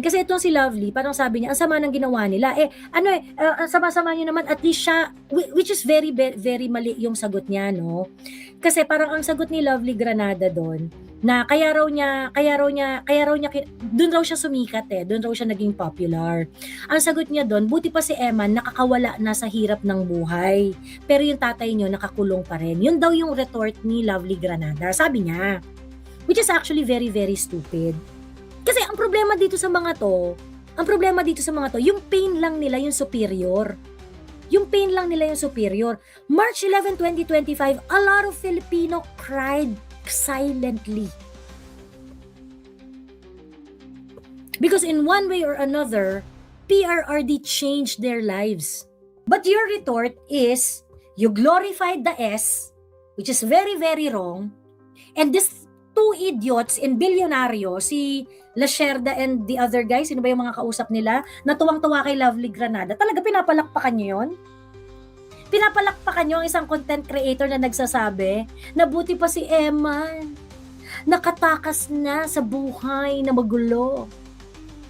Kasi itong si Lovely, parang sabi niya, ang sama ng ginawa nila. Ang sama-sama niyo naman, at least siya, which is very, very mali yung sagot niya, no? Kasi parang ang sagot ni Lovely Granada doon, na doon raw siya sumikat doon raw siya naging popular. Ang sagot niya doon, buti pa si Eman, nakakawala na sa hirap ng buhay. Pero yung tatay niyo, nakakulong pa rin. Yun daw yung retort ni Lovely Granada, sabi niya. Which is actually very, very stupid. Kasi ang problema dito sa mga to, yung pain lang nila yung superior. Yung pain lang nila yung superior. March 11, 2025, a lot of Filipino cried silently. Because in one way or another, PRRD changed their lives. But your retort is, you glorified the S, which is very, very wrong, and these two idiots in Bilyonaryo, si Lasherda and the other guys, sino ba yung mga kausap nila, na tuwang-tuwa kay Lovely Granada, talaga pinapalakpakan nyo yun? Pinapalakpakan nyo ang isang content creator na nagsasabi na buti pa si Eman, nakatakas na sa buhay na magulo.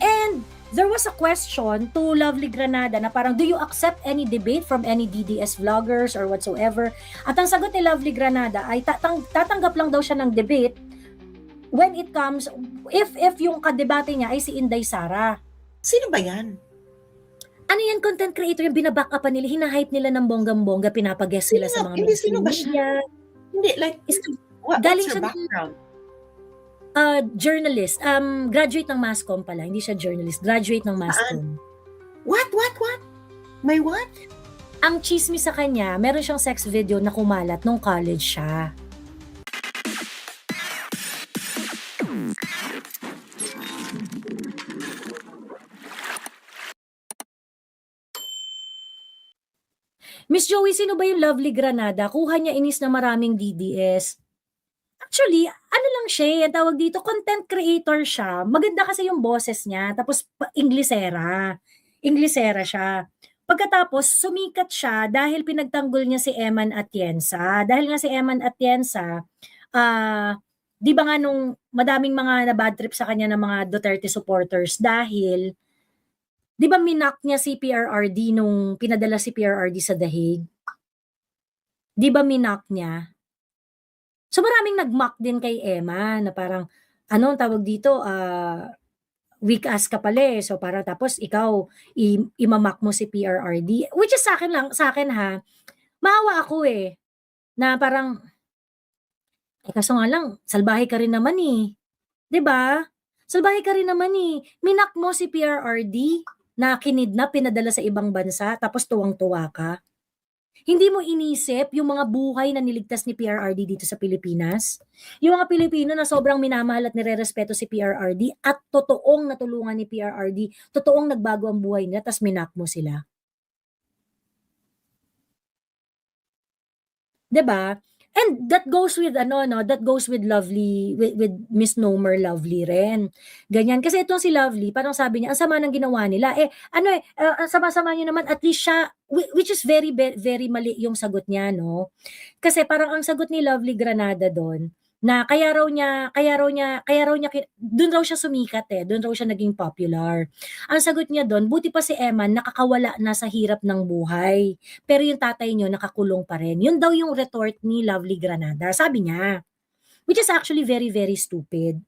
And there was a question to Lovely Granada na parang, do you accept any debate from any DDS vloggers or whatsoever? At ang sagot ni Lovely Granada ay tatanggap lang daw siya ng debate when it comes, if yung kadebate niya ay si Inday Sara. Sino ba yan? Ano yan, content creator, yung binaback upan nila, hinahype nila ng bonggang-bongga, pinapag-guest sila sa mga Hindi, sino ba siya? Hindi, like, what's her background? Journalist. Graduate ng Masscom pala. Hindi siya journalist. Graduate ng Masscom. What? May what? Ang chismis sa kanya, meron siyang sex video na kumalat nung college siya. Miss Joey, sino ba yung Lovely Granada? Kuha niya inis na maraming DDS. Actually, ano lang siya, ang tawag dito, content creator siya. Maganda kasi yung boses niya, tapos Inglesera siya. Pagkatapos, sumikat siya dahil pinagtanggol niya si Eman Atienza. Dahil nga si Eman Atienza, di ba nga nung madaming mga na-bad trip sa kanya ng mga Duterte supporters dahil, di ba minak niya si PRRD nung pinadala si PRRD sa Dahig? Di ba minak niya? So maraming nag-mock din kay Emma na parang, ano tawag dito, weak ass ka pala So parang tapos ikaw, imamak mo si PRRD. Which is sa akin ha, maawa ako na parang, kaso nga lang, salbahe ka rin naman 'di ba? Salbahe ka rin naman Minak mo si PRRD na kinidnap, pinadala sa ibang bansa, tapos tuwang-tuwa ka. Hindi mo inisip yung mga buhay na niligtas ni PRRD dito sa Pilipinas? Yung mga Pilipino na sobrang minamahal at nirerespeto si PRRD at totoong natulungan ni PRRD, totoong nagbago ang buhay nila, tas minak mo sila. 'Di ba? And that goes with that goes with Lovely, with misnomer Lovely rin. Ganyan. Kasi itong si Lovely, parang sabi niya, ang sama ng ginawa nila. Ang sama-sama niyo naman, at least siya, which is very, very mali yung sagot niya, no? Kasi parang ang sagot ni Lovely Granada doon, na doon raw siya sumikat doon raw siya naging popular. Ang sagot niya doon, buti pa si Eman, nakakawala na sa hirap ng buhay. Pero yung tatay niyo, nakakulong pa rin. Yun daw yung retort ni Lovely Granada, sabi niya. Which is actually very, very stupid.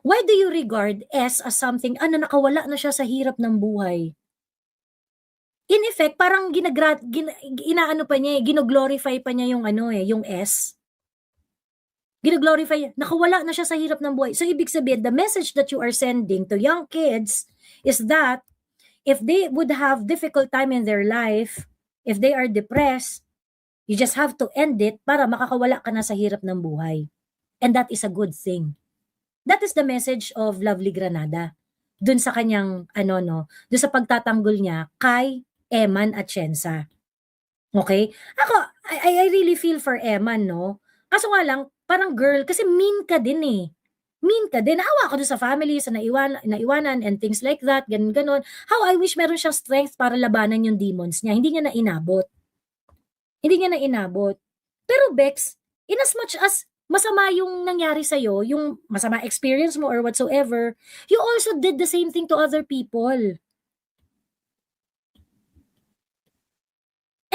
Why do you regard S as something, nakawala na siya sa hirap ng buhay? In effect, parang inaano pa niya gino-glorify pa niya yung yung S. Gino-glorify, nakawala na siya sa hirap ng buhay. So ibig sabihin, the message that you are sending to young kids is that if they would have difficult time in their life, if they are depressed, you just have to end it para makakawala ka na sa hirap ng buhay. And that is a good thing. That is the message of Lovely Granada. Dun sa kanyang, dun sa pagtatanggol niya kay Eman Atienza. Okay? Ako, I really feel for Eman, no? Kaso nga lang, parang girl, kasi mean ka din Mean ka din. Naawa ko dun sa family, sa naiwanan and things like that, ganun. How I wish meron siyang strength para labanan yung demons niya. Hindi niya na inabot. Pero Bex, in as much as masama yung nangyari sa'yo, yung masama experience mo or whatsoever, you also did the same thing to other people.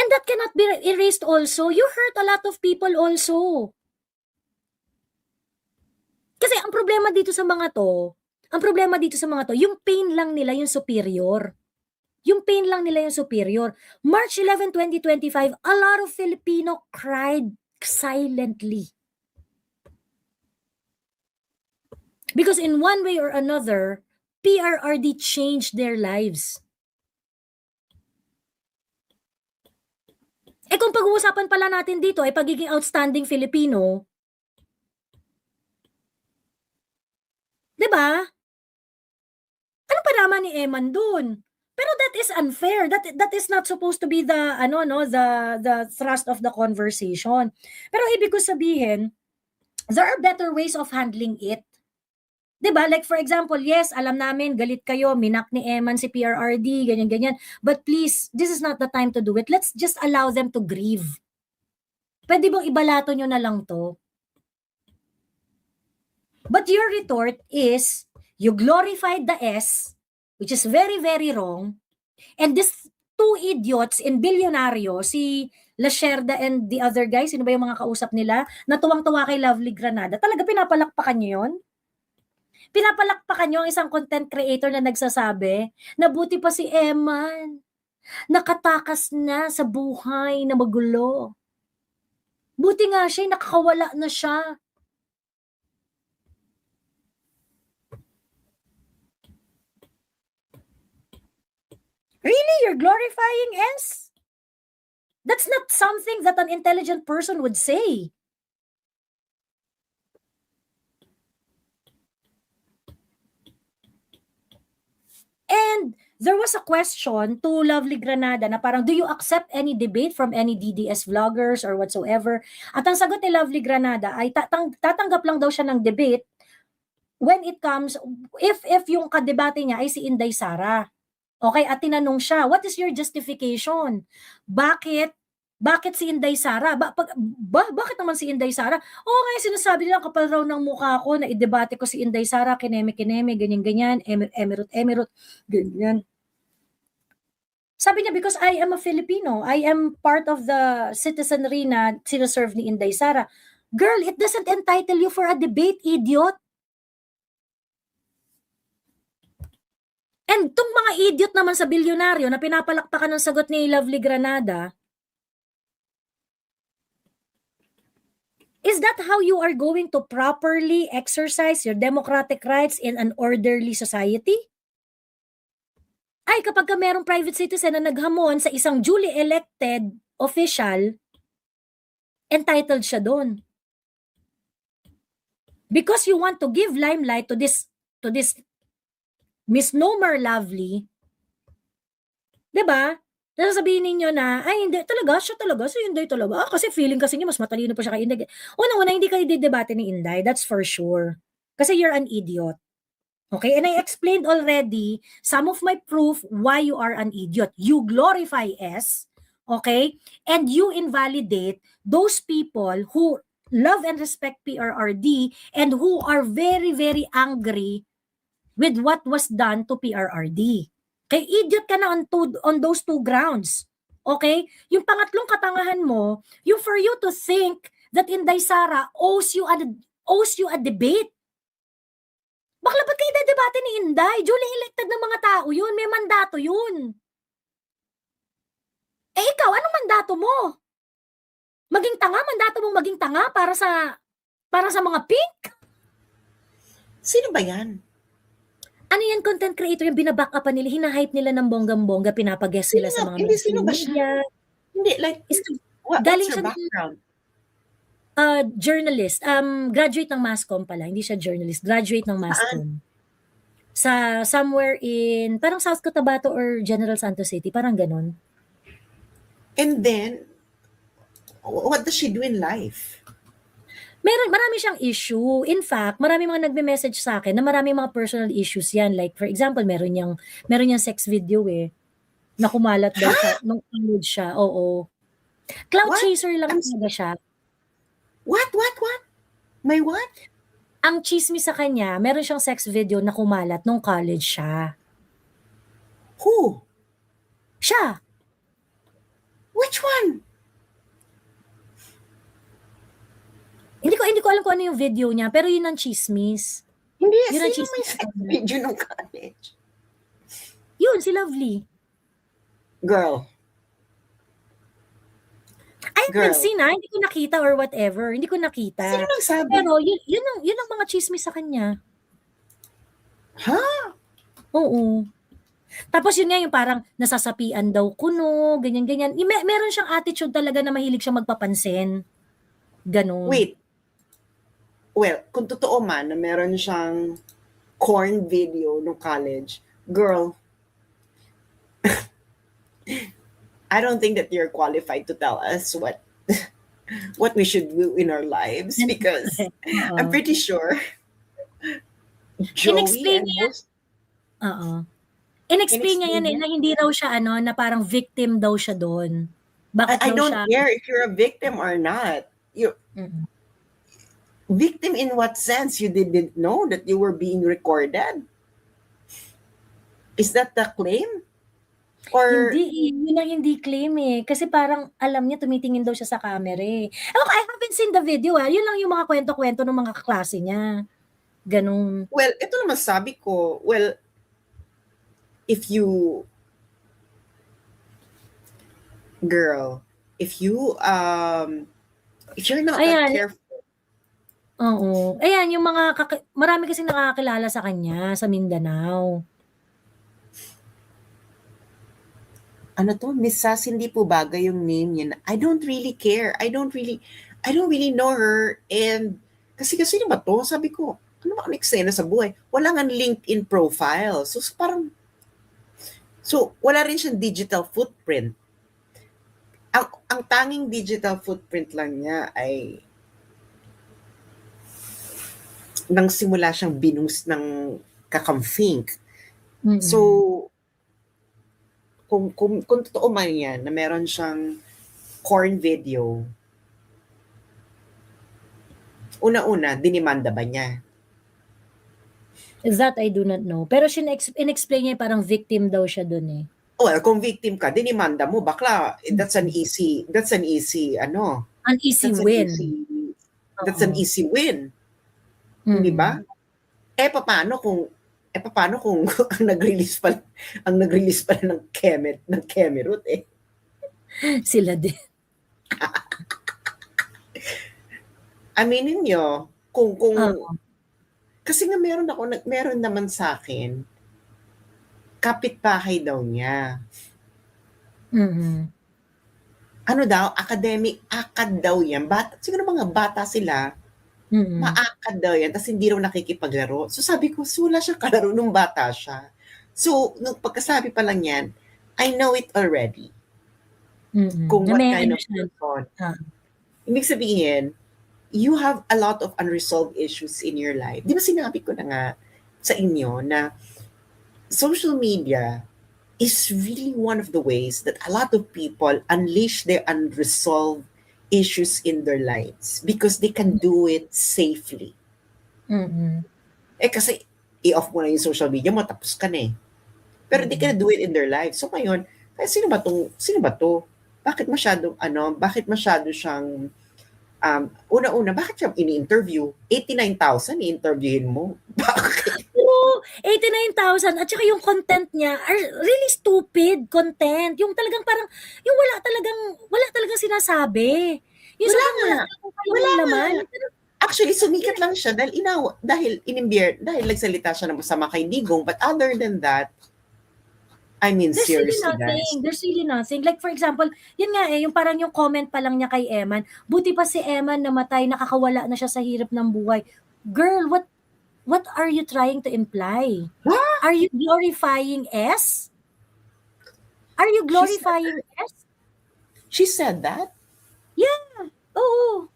And that cannot be erased also. You hurt a lot of people also. Kasi ang problema dito sa mga to, yung pain lang nila yung superior. Yung pain lang nila yung superior. March 11, 2025, a lot of Filipino cried silently. Because in one way or another, PRRD changed their lives. Eh kung pag-uusapan pala natin dito ay pagiging outstanding Filipino, 'di ba? Ano pa naman ni Eman dun? Pero that is unfair. That is not supposed to be the the thrust of the conversation. Pero ibig ko sabihin, there are better ways of handling it. 'Di ba? Like for example, yes, alam namin galit kayo, minak ni Eman si PRRD, ganyan-ganyan. But please, this is not the time to do it. Let's just allow them to grieve. Pwede bang ibalato nyo na lang to? But your retort is, you glorified the S, which is very, very wrong. And these two idiots in Bilyonaryo, si Lasherda and the other guys, sino ba yung mga kausap nila, na tuwang-tuwa kay Lovely Granada, talaga pinapalakpakan nyo yun? Pinapalakpakan nyo ang isang content creator na nagsasabi na buti pa si Eman, nakatakas na sa buhay na magulo. Buti nga siya, nakakawala na siya. Really? You're glorifying S? That's not something that an intelligent person would say. And there was a question to Lovely Granada na parang, do you accept any debate from any DDS vloggers or whatsoever? At ang sagot ni Lovely Granada ay tatanggap lang daw siya ng debate when it comes, if yung kadebate niya ay si Inday Sara. Okay, at tinanong siya, what is your justification? Bakit si Inday Sara? Bakit naman si Inday Sara? Ngayon sinasabi nila kapal raw ng mukha ko na idebate ko si Inday Sara, kineme-kineme, ganyan-ganyan, emirot-emirot, ganyan. Sabi niya, because I am a Filipino, I am part of the citizenry na sinaserve ni Inday Sara. Girl, it doesn't entitle you for a debate, idiot. And tong mga idiot naman sa Bilyonaryo na pinapalakpakan ng sagot ni Lovely Granada, is that how you are going to properly exercise your democratic rights in an orderly society? Ay, kapag ka merong private citizen na naghamon sa isang duly elected official, entitled siya doon. Because you want to give limelight to this misnomer Lovely, 'di ba? Sasabihin ninyo na, ay hindi talaga, siya talaga, si Inday talaga. Kasi feeling kasi niya mas matalino pa siya kay Inday. Una-una, hindi kayo didebate ni Inday, that's for sure. Kasi you're an idiot. Okay, and I explained already some of my proof why you are an idiot. You glorify S, okay? And you invalidate those people who love and respect PRRD and who are very, very angry with what was done to PRRD. Okay, idiot ka na on those two grounds. Okay? Yung pangatlong katangahan mo, yung for you to think that Inday Sara owes you a debate. Bakla ba't kayo dadebate ni Inday? Duly elected ng mga tao yun. May mandato yun. Eh ikaw, anong mandato mo? Maging tanga? Mandato mong maging tanga para sa mga pink? Sino ba yan? Ano yan, content creator, yung binaback upan nila, hinahype nila ng bonggang-bongga, pinapag-guest sila sa mga sino ba siya? Hindi, like, what's your background? Journalist. Graduate ng Masscom pala. Hindi siya journalist. Graduate ng Masscom. Sa somewhere in, parang South Cotabato or General Santos City. Parang ganun. And then, what does she do in life? Marami siyang issue. In fact, marami mga nagme-message sa akin na marami mga personal issues yan. Like, for example, meron niyang sex video na kumalat daw siya, nung upload siya. Oo. Cloud chaser lang talaga siya. What? May what? Ang chismis sa kanya, meron siyang sex video na kumalat nung college siya. Who? Siya! Which one? Hindi ko alam kung ano yung video niya, pero yun ang chismis. Hindi, Yun ang sino may chismis sa sex kanya. video nung college? Yun, si Lovely. Girl. I haven't Girl. seen hindi ko nakita or whatever. Hindi ko nakita. Sino nagsabi? Pero yun ang mga chismis sa kanya. Ha? Oo. Tapos yun nga yung parang nasasapian daw kuno, ganyan-ganyan. Meron siyang attitude talaga na mahilig siya magpapansin. Ganon. Wait. Well, kung totoo man na meron siyang corn video nung college, girl, I don't think that you're qualified to tell us what we should do in our lives because I'm pretty sure Joey In-explain and niya. most, Oo. In-explain niya yan In-explain na hindi raw siya na parang victim daw siya doon. Bakit I daw don't siya? care if you're a victim or not. You Mm-mm. victim in what sense? You didn't know that you were being recorded? Is that the claim? Or Hindi yun ang hindi claim kasi parang alam niya tumitingin daw siya sa camera I haven't seen the video yun lang yung mga kwento-kwento ng mga kaklase niya. Ganun. well, ito naman sabi ko, well, if you girl, if you're not that Ayan. careful, Oo. Ayan yung mga marami kasing nakakakilala sa kanya sa Mindanao. ano to, Miss Sass, hindi po bagay yung name niya. I don't really care. I don't really know her. And kasi sino ba to? Sabi ko, ano ba ang eksena sa buhay? Wala nga LinkedIn profile. So parang, wala rin siyang digital footprint. Ang tanging digital footprint lang niya ay nang simula siyang binus ng kakamfink. Mm-mm. So, kung totoo man yan na meron siyang corn video, una-una, dinimanda ba niya? That I do not know. Pero in-explain niya parang victim daw siya doon Well, kung victim ka, dinimanda mo, bakla, that's an easy, ano? An easy That's win. That's an easy win. Di ba? Paano kung ang nag-release pala ng Kemerut Sila din. Aminin nyo, kung kasi nga meron naman sa akin, kapitbahay daw niya. Mm-hmm. Ano daw, akad daw yan. Siguro mga bata sila, maakad daw yan, tapos hindi raw nakikipaglaro. So sabi ko, wala siyang kalaro nung bata siya. So, nung pagkasabi pa lang yan, I know it already. Kung what kind of person. Ibig sabihin, you have a lot of unresolved issues in your life. Di ba sinabi ko na nga sa inyo na social media is really one of the ways that a lot of people unleash their unresolved issues in their lives because they can do it safely. Kasi i-off mo na yung social media mo, tapos ka na Pero they can do it in their lives. So ngayon, sino ba to? Bakit masyado siyang una-una, bakit siya ini-interview? 89,000 i-interviewin mo. Bakit? Oo, 89,000 at saka yung content niya are really stupid content. Yung talagang parang, yung wala talagang sinasabi. Yung Wala naman. Actually, sumikat lang siya dahil nagsalita siya ng masama kay Digong. But other than that, I mean, there's seriously, really nothing. guys. There's really nothing. Like for example, yun nga yung parang yung comment pa lang niya kay Eman. Buti pa si Eman namatay, nakakawala na siya sa hirap ng buhay. Girl, what are you trying to imply? What? Are you glorifying S? Are you glorifying S? She said that? Yeah. Oo.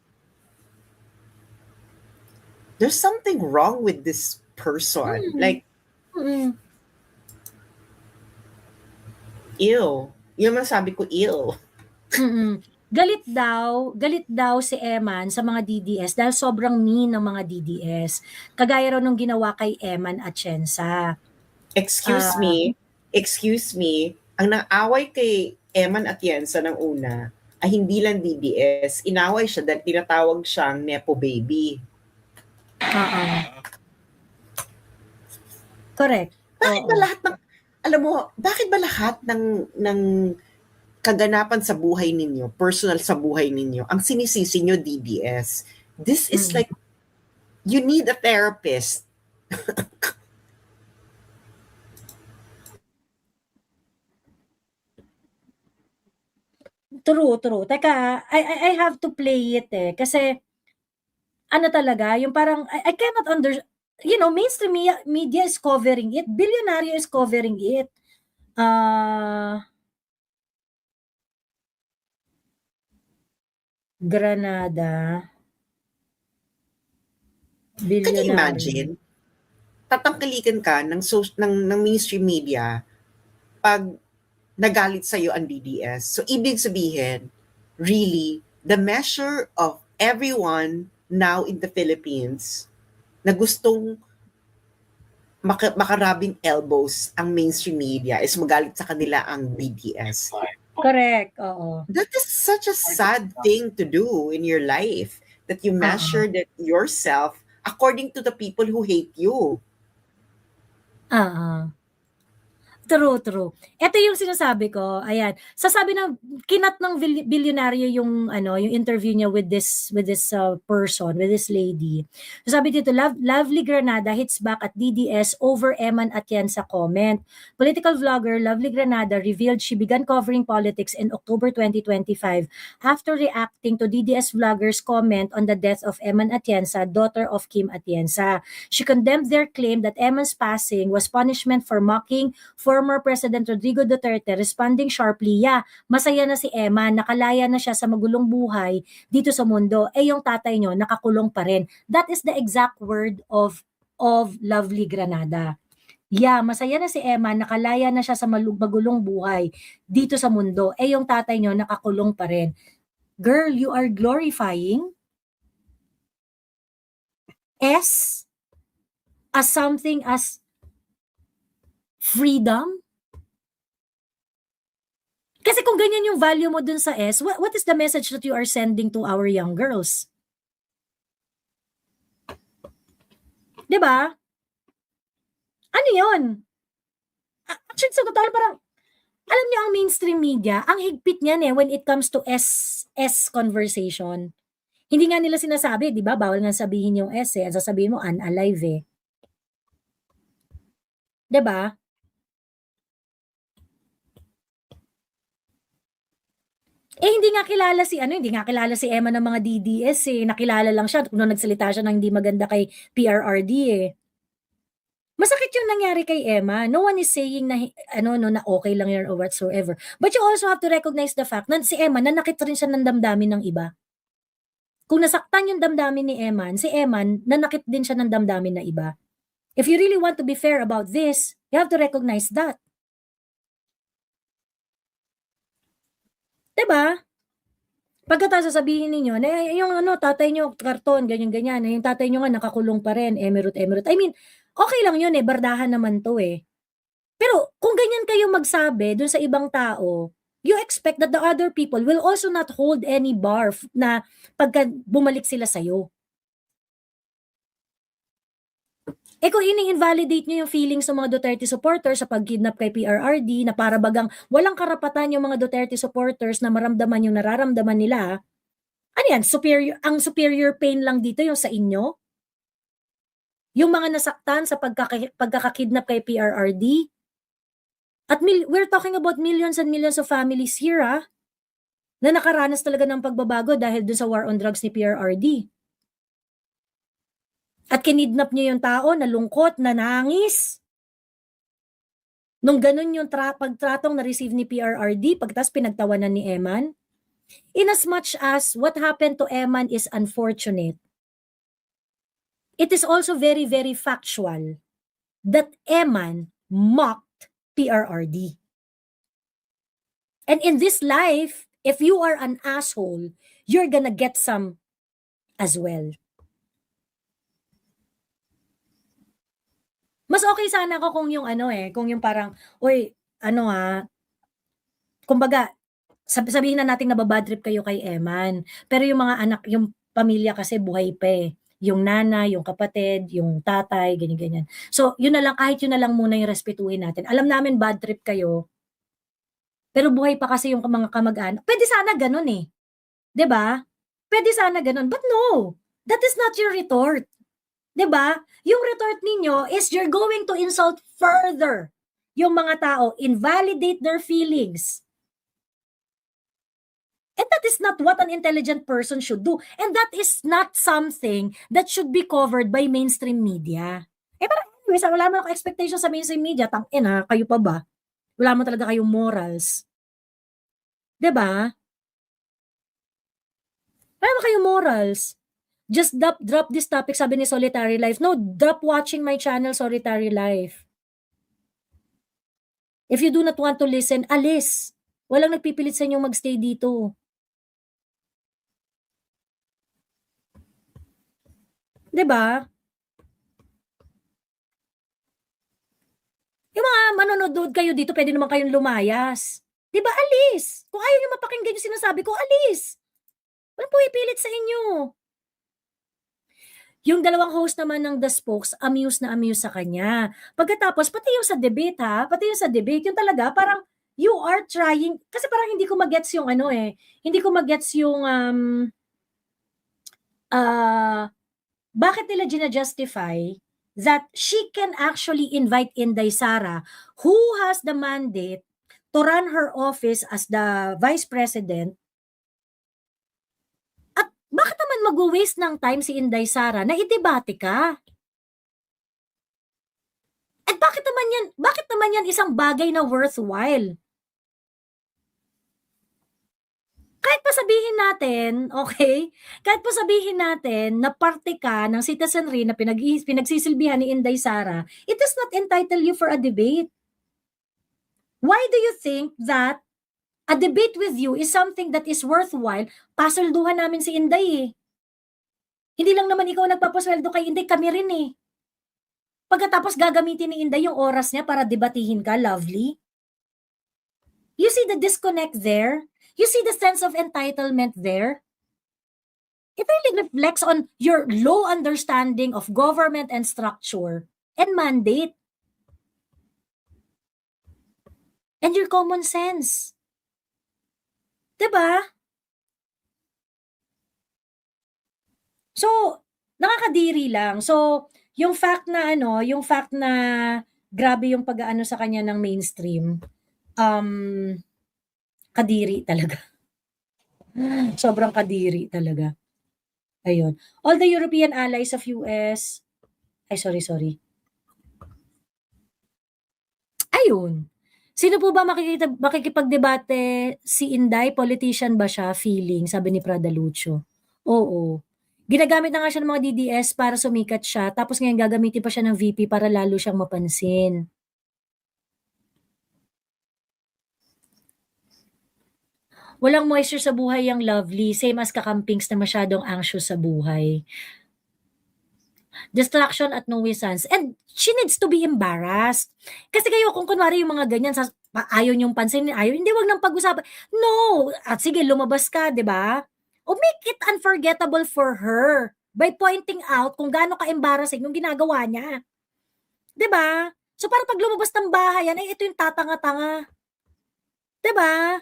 There's something wrong with this person. Like, ew. Yun man sabi ko, ew. galit daw si Eman sa mga DDS dahil sobrang mean ng mga DDS. Kagaya raw nung ginawa kay Eman Atienza. Excuse me, ang nang-away kay Eman Atienza ng una ay hindi lang DDS, inaway siya dahil tinatawag siyang Nepo Baby. Correct. Bakit ba lahat ng, alam mo, bakit ba lahat ng kaganapan sa buhay ninyo, personal sa buhay ninyo, ang sinisisi nyo DDS? This is like, you need a therapist. True. Teka, I have to play it kasi ano talaga, yung parang I cannot mainstream media is covering it, Bilyonaryo is covering it. Granada. Can you imagine? Tatangkilikan ka ng mainstream media pag nagalit sa'yo ang DDS. So, ibig sabihin, really, the measure of everyone now in the Philippines na gustong makarabing elbows ang mainstream media is magalit sa kanila ang DDS. Correct, oo. That is such a sad thing to do in your life, that you measure that yourself according to the people who hate you. True. Ito yung sinasabi ko, ayan. Sasabi ng kinat ng bilyonaryo yung yung interview niya with this person, with this lady. Sabi dito, Lovely Granada hits back at DDS over Eman Atienza comment. Political vlogger Lovely Granada revealed she began covering politics in October 2025 after reacting to DDS vloggers' comment on the death of Eman Atienza, daughter of Kim Atienza. She condemned their claim that Eman's passing was punishment for mocking former President Rodrigo Duterte, responding sharply, masaya na si Eman, nakalaya na siya sa magulong buhay dito sa mundo, yung tatay nyo nakakulong pa rin. That is the exact word of Lovely Granada. Masaya na si Eman, nakalaya na siya sa magulong buhay dito sa mundo, yung tatay nyo nakakulong pa rin. Girl, you are glorifying S as something as freedom? Kasi kung ganyan yung value mo dun sa S, what is the message that you are sending to our young girls? Diba? Ano yun? Actually, sa total, parang, alam niyo ang mainstream media, ang higpit niyan when it comes to S conversation. Hindi nga nila sinasabi, di ba? Bawal nga sabihin yung S Ang sasabihin mo, unalive Diba? Hindi nga kilala si Emma ng mga DDS nakilala lang siya nung nagsalita siya ng hindi maganda kay PRRD Masakit yung nangyari kay Emma. No one is saying na na okay lang yan or whatsoever. But you also have to recognize the fact na si Emma nanakit rin siya ng damdamin ng iba. Kung nasaktan yung damdamin ni Eman, si Eman nanakit din siya ng damdamin na iba. If you really want to be fair about this, you have to recognize that. Diba? Pagkatapos sasabihin ninyo, na yung tatay nyo, karton, ganyan-ganyan, yung tatay nyo nga nakakulong pa rin, emerald. I mean, okay lang yun bardahan naman to Pero kung ganyan kayo magsabi dun sa ibang tao, you expect that the other people will also not hold any bar na pagka bumalik sila sa'yo. Kung ini-invalidate nyo yung feelings ng mga Duterte supporters sa pag-kidnap kay PRRD na para bagang walang karapatan yung mga Duterte supporters na maramdaman yung nararamdaman nila, ano yan? Ang superior pain lang dito yung sa inyo? Yung mga nasaktan sa pagkakakidnap kay PRRD? At we're talking about millions and millions of families here na nakaranas talaga ng pagbabago dahil dun sa war on drugs ni PRRD. At kinidnap niyo yung tao, nalungkot, nanangis. Nung ganun yung pagtratong na-receive ni PRRD, pagtas pinagtawanan ni Eman. In as much as what happened to Eman is unfortunate, it is also very, very factual that Eman mocked PRRD. And in this life, if you are an asshole, you're gonna get some as well. Mas okay sana ako kung yung ano kung yung parang, "Uy, ano kumbaga sabihin na nating naba-bad trip kayo kay Eman, pero yung mga anak yung pamilya kasi buhay pa, yung nanay, yung kapatid, yung tatay, ganyan-ganyan. So, yun na lang kahit yun na lang muna yung respetuhin natin. Alam namin bad trip kayo, pero buhay pa kasi yung mga kamag-anak. Puwede sana gano'n, 'di ba? Puwede sana gano'n, but no, that is not your retort, 'di ba? Yung retort ninyo is you're going to insult further yung mga tao, invalidate their feelings. And that is not what an intelligent person should do. And that is not something that should be covered by mainstream media. Parang anyways, wala naman akong expectation sa mainstream media, tangina, kayo pa ba? Wala mo talaga kayong morals. 'Di ba? Wala naman kayong morals. Just drop this topic, sabi ni Solitary Life. No, drop watching my channel, Solitary Life. If you do not want to listen, alis. Walang nagpipilit sa inyong magstay dito. 'Di ba? Yung mga manonood kayo dito, pwede naman kayong lumayas. 'Di ba, alis. Kung ayaw niyo mapakinggan yung sinasabi ko, alis. Walang pumipilit sa inyo. Yung dalawang host naman ng The Spokes, amuse na amuse sa kanya. Pagkatapos, pati yung sa debate pati yung sa debate, yung talaga parang you are trying, kasi parang hindi ko magets yung hindi ko magets yung bakit nila gina-justify that she can actually invite Inday Sara, who has the mandate to run her office as the vice president. At bakit naman mag-waste ng time si Inday Sara na idebate ka? At bakit naman yan isang bagay na worthwhile? Kahit pa sabihin natin, okay? Kahit pa sabihin natin na parte ka ng citizenry na pinagsisilbihan ni Inday Sara, it does not entitle you for a debate. Why do you think that a debate with you is something that is worthwhile? Pasalduhan namin si Inday Hindi lang naman ikaw nagpapasweldo kay Inday, kami rin Pagkatapos gagamitin ni Inday yung oras niya para debatihin ka, lovely. You see the disconnect there? You see the sense of entitlement there? It really reflects on your low understanding of government and structure and mandate. And your common sense. 'Di ba? So, nakakadiri lang. So, yung fact na grabe yung pag-aano sa kanya ng mainstream, kadiri talaga. Sobrang kadiri talaga. Ayun. All the European allies of US, ay sorry. Ayun. Sino po ba makikipagdebate? Si Inday, politician ba siya? Feeling, sabi ni Prada Lucio. Oo. Ginagamit na nga siya ng mga DDS para sumikat siya, tapos ngayon gagamitin pa siya ng VP para lalo siyang mapansin. Walang moisture sa buhay yang lovely, same as kakampings na masyadong anxious sa buhay. Distraction at nuisance. And she needs to be embarrassed. Kasi kayo kung kunwari yung mga ganyan, ayaw niyong pansinin, hindi wag nang pag-usapan. No! At sige, lumabas ka, di ba? O make it unforgettable for her by pointing out kung gaano ka-embarrassing yung ginagawa niya. Di ba? So para pag lumabas ng bahay yan, ito yung tatanga-tanga. Di ba?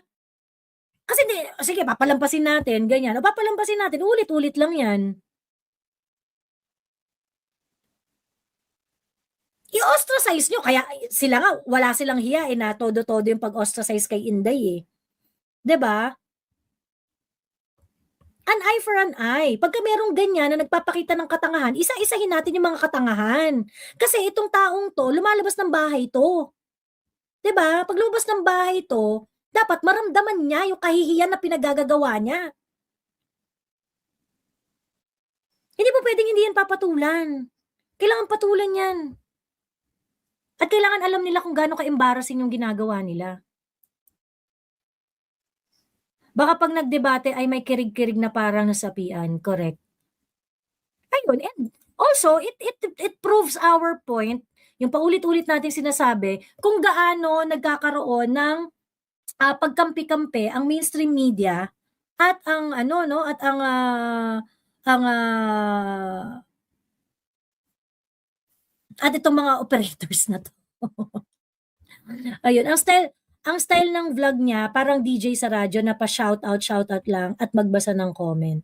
Kasi sige, papalampasin natin, ganyan. O papalampasin natin, ulit-ulit lang yan. I-ostracize nyo, kaya sila nga, wala silang hiya na todo-todo yung pag-ostracize kay Inday 'Di ba? An eye for an eye. Pagka merong ganyan na nagpapakita ng katangahan, isa-isahin natin yung mga katangahan. Kasi itong taong to, lumalabas ng bahay to. 'Di ba? Pag lumabas ng bahay to, dapat maramdaman niya yung kahihiyan na pinagagagawa niya. Hindi po pwedeng hindi yan papatulan. Kailangan patulan yan. At kailangan alam nila kung gaano ka-embarrassing yung ginagawa nila. Baka 'pag nagdebate ay may kirig-kirig na parang nasapian, correct. Ayun, and also it proves our point, yung paulit-ulit nating sinasabi kung gaano nagkakaroon ng, pagkampi-kampi ang mainstream media at ang ano 'no, at ang, at itong mga operators na 'to. Ayun, ang style ng vlog niya parang DJ sa radyo na pa-shoutout lang at magbasa ng comment.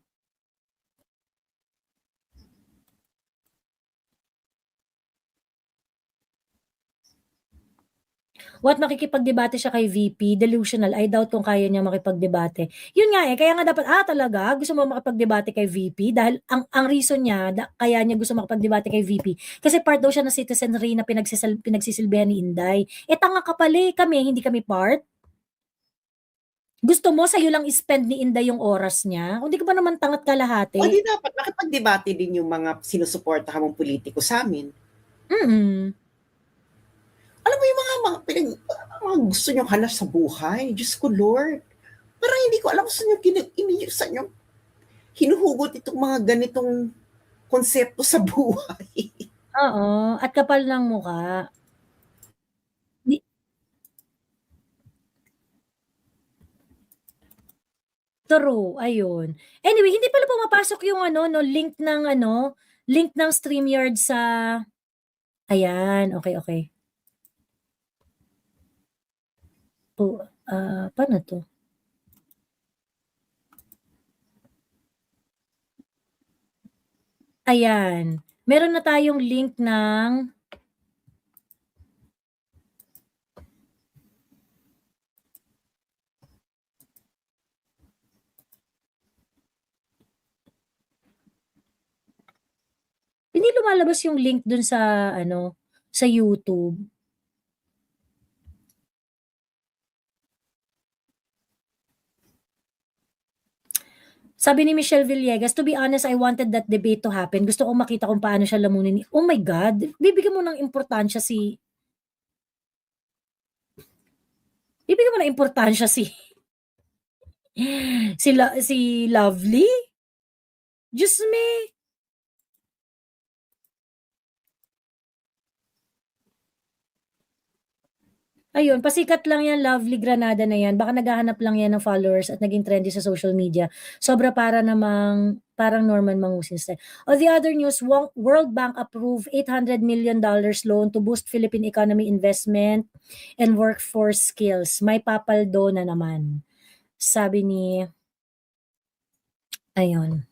What makikipagdebate siya kay VP, delusional, I doubt kung kaya niyang makipagdebate. Yun nga, kaya nga dapat, talaga gusto mo makipagdebate kay VP dahil ang reason niya kaya niya gusto makipagdebate kay VP kasi part daw siya ng citizenry na pinagsisilbihan ni Inday. Tanga ka pala, kami hindi kami part. Gusto mo sa'yo lang i-spend ni Inday yung oras niya? Hindi ka ba naman tanga't kalahati? O di dapat makipagdebate din yung mga sinusuportahan mong politiko sa'min. Mm. Alam mo yung mga gusto niyong hanas sa buhay. Diyos ko, Lord. Parang hindi ko alam kung saan yung hinuhugot itong mga ganitong konsepto sa buhay. Oo, at kapal ng mukha. True, ayun. Anyway, hindi pala pumapasok yung link ng StreamYard sa ayan, okey. Paano 'to? Ayan, meron na tayong link ng hindi lumalabas yung link dun sa sa YouTube. Sabi ni Michelle Villegas, "To be honest, I wanted that debate to happen. Gusto kong makita kung paano siya lamunin ni" Oh my God, bibigyan mo ng importansya si si Lovely? Diyos me. Ayun, pasikat lang yan, Lovely Granada na yan. Baka naghahanap lang yan ng followers at naging trendy sa social media. Sobra para namang parang Norman Mangusin style. On the other news, World Bank approved $800 million loan to boost Philippine economy investment and workforce skills. May papaldo na naman. Sabi ni, ayun.